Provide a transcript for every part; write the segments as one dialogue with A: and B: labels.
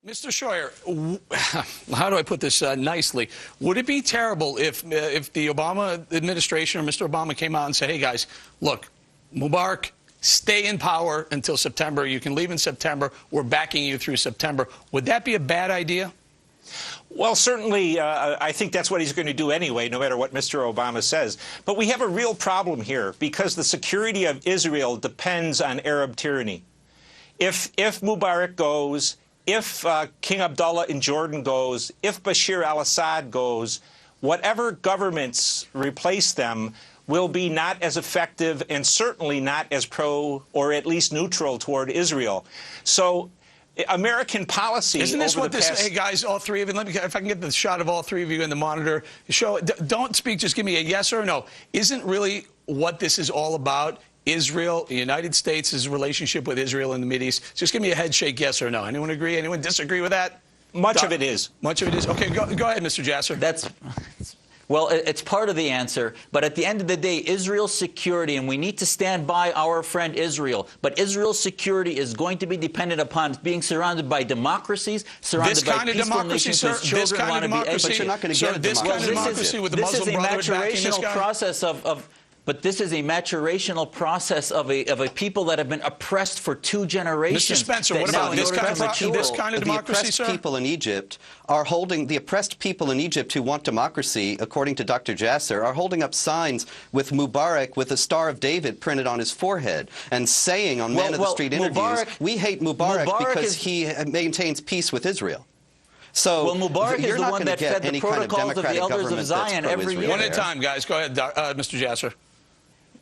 A: Mr. Scheuer, how do I put this nicely? Would it be terrible if the Obama administration or Mr. Obama came out and said, hey, guys, look, Mubarak, stay in power until September. You can leave in September. We're backing you through September. Would that be a bad idea?
B: Well, certainly, I think that's what he's going to do anyway, no matter what Mr. Obama says. But we have a real problem here because the security of Israel depends on Arab tyranny. If Mubarak goes, if King Abdullah in Jordan goes, if Bashir al-Assad goes, whatever governments replace them will be not as effective and certainly not as pro or at least neutral toward Israel. So American policy
A: Isn't this
B: over
A: what
B: the
A: this,
B: past...
A: hey guys, all three of you, let me, if I can get the shot of all three of you in the monitor, show, don't speak, just give me a yes or a no. Isn't really what this is all about Israel, the United States' relationship with Israel in the Mideast? Just give me a head shake, yes or no. Anyone agree? Anyone disagree with that?
B: Much of it is.
A: Much of it is. Okay, go ahead, Mr. Jasser.
C: Well, it's part of the answer, but at the end of the day, Israel's security, and we need to stand by our friend Israel, but Israel's security is going to be dependent upon being surrounded by democracies, surrounded by peaceful nations whose children want to be...
A: But you're not going to get this kind of democracy with the Muslim Brotherhood backing this guy?
C: But this is a maturational process of a people that have been oppressed for 2 generations.
A: Mr. Spencer, what about this kind of democracy, sir?
D: The oppressed people in Egypt are holding, the oppressed people in Egypt who want democracy, according to Dr. Jasser, are holding up signs with Mubarak with the Star of David printed on his forehead and saying on man-of-the-street interviews, we hate Mubarak because he maintains peace with Israel. So
C: Mubarak is the one that fed the protocols of the elders of Zion every year.
A: One at a time, guys. Go ahead, Mr. Jasser.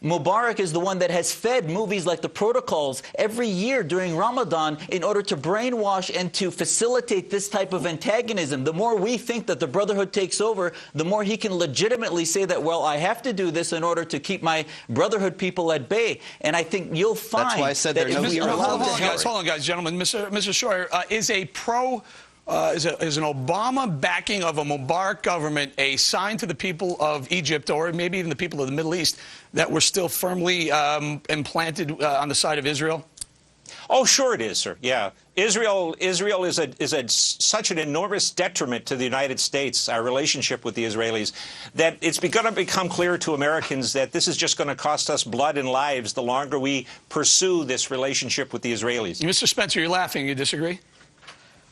C: Mubarak is the one that has fed movies like The Protocols every year during Ramadan in order to brainwash and to facilitate this type of antagonism. The more we think that the Brotherhood takes over, the more he can legitimately say that, well, I have to do this in order to keep my Brotherhood people at bay. And I think you'll find
D: that's why I said that
A: hold on, guys, gentlemen. Mr. Scheuer, is an Obama backing of a Mubarak government a sign to the people of Egypt or maybe even the people of the Middle East that we're still firmly implanted on the side of Israel?
B: Oh, sure it is, sir. Yeah. Israel is such an enormous detriment to the United States, our relationship with the Israelis, that it's going to become clear to Americans that this is just going to cost us blood and lives the longer we pursue this relationship with the Israelis.
A: Mr. Spencer, you're laughing. You disagree?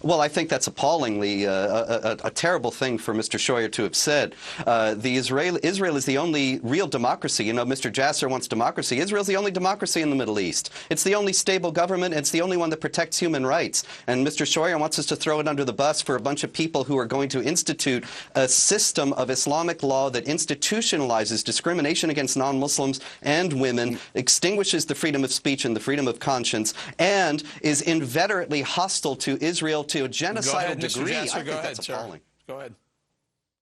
D: Well, I think that's appallingly a terrible thing for Mr. Scheuer to have said. Israel is the only real democracy. You know, Mr. Jasser wants democracy. Israel's the only democracy in the Middle East. It's the only stable government. It's the only one that protects human rights. And Mr. Scheuer wants us to throw it under the bus for a bunch of people who are going to institute a system of Islamic law that institutionalizes discrimination against non-Muslims and women, extinguishes the freedom of speech and the freedom of conscience, and is inveterately hostile to Israel to a genocidal degree.
A: Go ahead, Mr. Jasser, go ahead, sir. Go ahead.